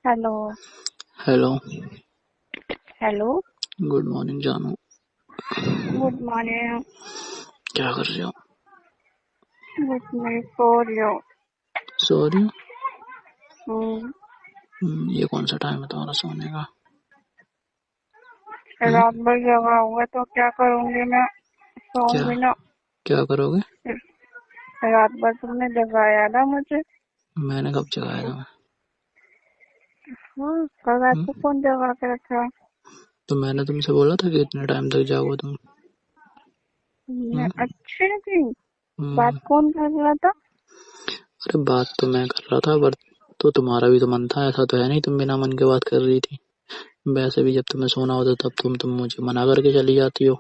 Hello. Hello. Hello. Good morning जानू। Good morning. क्या कर रहे हो? गुड नहीं सो रही हो। सॉरी। हम्म, ये कौन सा टाइम है तुम्हारा सोने का? रात भर जगा हुआ तो क्या करूंगी मैं? क्या सोऊंगी ना। क्या करोगे? रात भर तुमने जगाया ना मुझे। मैंने कब जगाया था? हाँ, कल रात को हम्म? कौन जगा के रखा? तो मैंने तुमसे बोला था कि इतने टाइम तक जागो तुम। अच्छे थी। बात हम्म, कौन कर रहा था? अरे बात तो मैं कर रहा था, पर तो तुम्हारा भी तो मन था। ऐसा तो है नहीं तुम बिना मन के बात कर रही थी। वैसे भी जब तुम्हें सोना होता तब तुम मुझे मना करके चली जाती हो।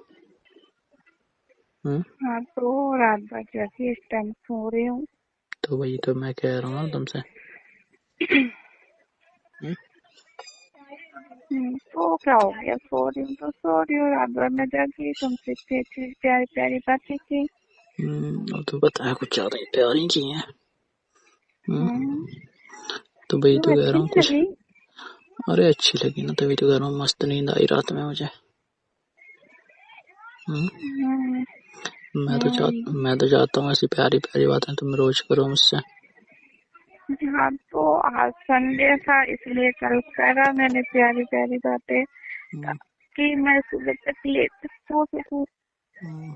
हम्म? हाँ तो रात भर जगी, इस टाइम सो रही हूँ। तो वही तो मैं कह रहा हूँ ना तुमसे। हम्म? तो क्या हो गया? सो रही हूँ तो सो रही हूँ। रात भर में जगी, तुमसे इतनी इतनी प्यारी प्यारी बातें की। और तो पता है कुछ ज्यादा ही प्यारी की है। हम्म? हम्म, तो वही क्यों तो कह अच्छी रहा हूँ नहीं कुछ। लगी? अरे अच्छी लगी ना, तभी तो कह रहा हूँ मस्त नींद आई रात में मुझे। हम्म? हम्म, मैं तो चाहता हूँ ऐसी प्यारी प्यारी बातें तुम रोज करो मुझसे। हाँ तो आज संडे था इसलिए कल करा मैंने प्यारी प्यारी बातें हम्म, कि मैं सुबह तक लेट सो सकूं। हम्म,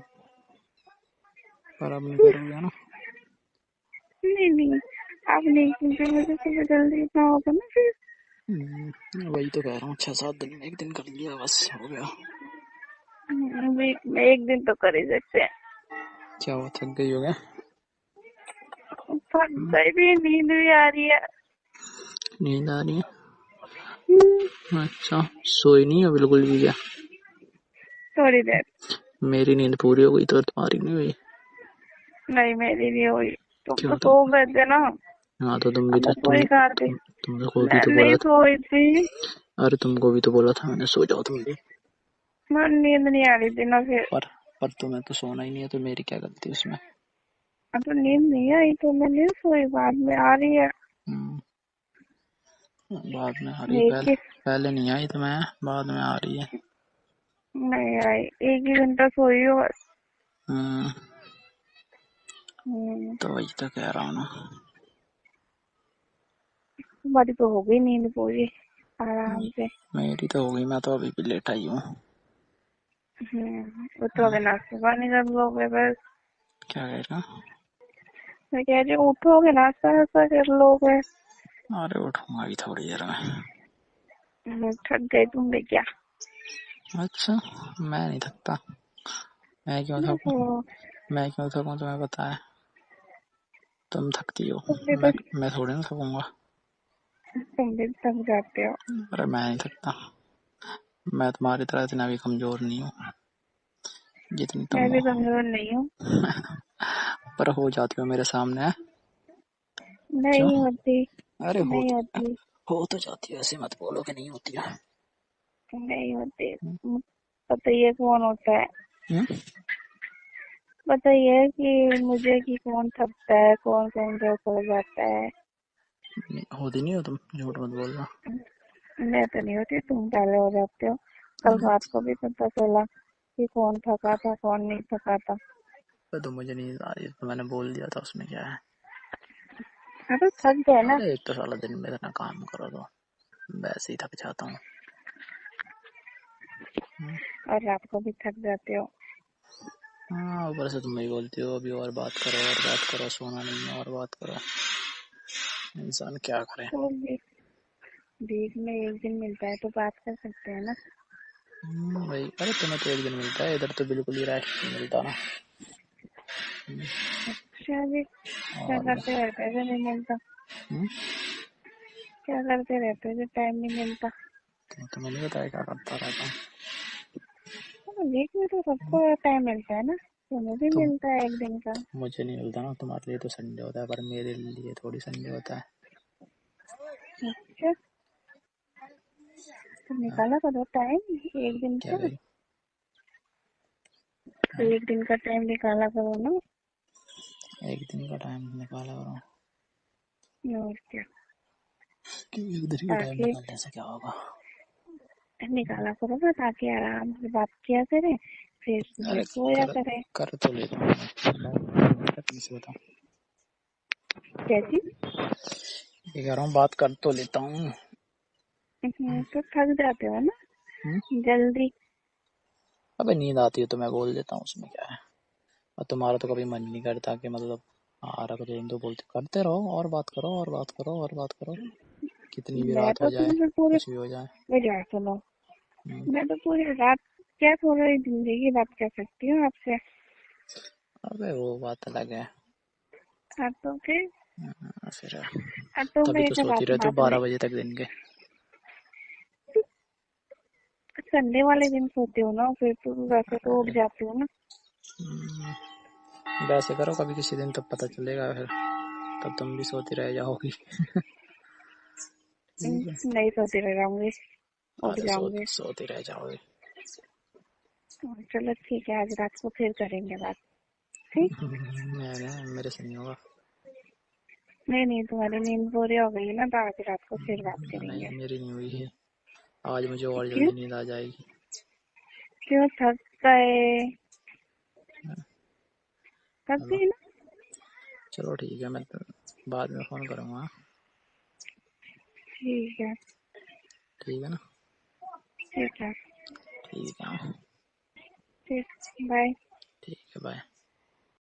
पर अब नहीं करोगे ना? नहीं नहीं, अब नहीं, क्योंकि मुझे सुबह जल्दी उठना होगा ना फिर। वही तो कह रहा हूँ, 6-7 दिन में एक दिन कर लिया बस हो गया। वीक में एक दिन तो कर ही सकते हैं। क्या हुआ, थक गई हो गया? थक हम्म, गई भी, नींद भी आ रही है। नींद आ रही हम्म, है? अच्छा, सोई नहीं है बिल्कुल भी क्या? थोड़ी देर। मेरी नींद पूरी हो गई तो तुम्हारी नहीं हुई? नहीं, मेरी नहीं हुई। तुम तो क्यों सो गए थे ना। हाँ तो तुम भी अब तो मैं पूरी कर दी। तुमको भी मैं तो नहीं बोला था। सोई थी। अरे तुमको भी तो बोला था मैंने, सो जाओ तुम भी। मैं नींद नहीं आ रही थी ना फिर। पर पर तुम्हें तो सोना ही नहीं है, तो मेरी क्या गलती उसमें? अब तो नींद नहीं आई तो मैं नहीं सोई, बाद में आ रही है। हम्म, बाद में आ रही, एक पहले ही। पहले नहीं आई तो मैं, बाद में आ रही है। नहीं आई, एक ही घंटा सोई हो बस। हम्म, हम्म, तो वही तो कह रहा हूँ ना। तुम्हारी तो हो गई नींद पूरी आराम से। मेरी तो हो गई, मैं तो अभी भी लेट आई हूँ। उठोगे नाश्ता पानी कर लोगे बस। क्या कह रहा? मैं कह रही हूँ उठोगे नाश्ता वास्ता कर लोगे। अरे उठूंगा अभी थोड़ी देर में। थक गए तुम भी क्या? अच्छा, मैं नहीं थकता। मैं क्यों थकूं? तो मैं क्यों थकूं तुम्हें पता है? तुम थकती हो। तुम भी तो मैं थोड़ी ना थकूंगा। तुम भी थक जाते हो। अरे मैं नहीं थकता। मैं तुम्हारी तरह इतना भी कमजोर नहीं हूँ जितनी तुम मैं भी हो। कमजोर नहीं हूँ। पर हो जाती हो मेरे सामने। क्यों? नहीं होती। अरे नहीं होती। हो तो जाती है, ऐसे मत बोलो कि नहीं होती है। नहीं होती। बताइए कौन होता है? हम्म? बताइए कि मुझे कि कौन थकता है, कौन कमजोर पड़ जाता है। होती नहीं हो तुम, झूठ मत बोलना। मैं तो नहीं होती, तुम पहले हो जाते हो। कल रात को भी पता चला कि कौन थका था कौन नहीं थका था। तो मुझे नींद आ रही है तो मैंने बोल दिया था, उसमें क्या है? अरे थक गए ना। अरे एक तो साला दिन में इतना काम करो तो वैसे ही थक जाता हूँ। और रात को भी थक जाते हो। हाँ, ऊपर से तुम ही बोलती हो अभी और बात करो और बात करो, सोना नहीं है और बात करो। इंसान क्या करे? तो वीक में एक दिन मिलता है तो बात कर सकते हैं ना। भाई अरे तुम्हें तो एक दिन मिलता है, इधर तो बिल्कुल ही रेस्ट नहीं मिलता ना। अच्छा जी, क्या और क्या। करते रहते हैं जब नहीं मिलता? हम्म? क्या करते रहते हैं जब टाइम नहीं मिलता? तो तुम्हें नहीं बताया क्या करता रहता हूँ? तो वीक में तो सबको टाइम मिलता है ना। तुम्हें भी तुम मिलता है एक दिन का। मुझे नहीं मिलता ना, तुम्हारे लिए तो संडे होता है पर मेरे लिए थोड़ी संडे होता है। अच्छा, तो निकाला करो टाइम एक दिन क्या का। करी? तो एक दिन का टाइम निकाला करो ना। एक दिन का टाइम निकाला करो। और क्या। कि एक दिन का टाइम ताकि निकालने से क्या होगा। निकाला करो ना, ताकि आराम से बात किया करें, फिर सुबह अरे सोया कर करें। कर तो लेता हूँ मैं, बताओ। कैसी? ये कह रहा हूँ बात कर तो लेता हूँ। तो थक जाते हो ना हम्म? जल्दी। अबे नींद आती है तो मैं बोल देता हूँ, उसमें क्या है। और तुम्हारा तो कभी मन नहीं करता कि मतलब रख दो, तो बोलते करते रहो और बात करो और बात करो और बात करो, कितनी भी मैं रात तो हो जाए, तुम्हें पूरे, कुछ भी हो जाए। मेरी बात सुनो, हम्म, मैं तो पूरी रात क्या पूरी जिंदगी बात कर सकती हूँ आपसे। अबे वो बात अलग है। हाँ तो फिर, फिर हाँ तो तभी मेरे तो से सोती रहती हूँ बात नहीं, 12 बजे तक दिन के। संडे वाले दिन सोती हूँ ना, फिर तो वैसे तो उठ जाती हूँ ना। वैसे करो कभी किसी दिन, तब पता चलेगा, फिर तब तुम भी सोती रह जाओगी। ठीक है। नहीं सोती रह जाऊंगी, उठ अरे जाऊंगी। सोती रह जाओगे। चलो ठीक है, आज रात को फिर करेंगे बात। ठीक। मेरे से नहीं होगा। नहीं नहीं, तुम्हारी नींद पूरी हो गई ना, तो आज रात को फिर बात नहीं, करेंगे। मेरी नहीं हुई है। आज मुझे और क्यों? जल्दी नींद आ जाएगी। क्यों थक गए? थक चलो गई ना? चलो ठीक है, मैं तो बाद में फ़ोन करूँगा। ठीक है। ठीक है ना। ठीक है। ठीक है। ठीक। बाय। ठीक है, बाय।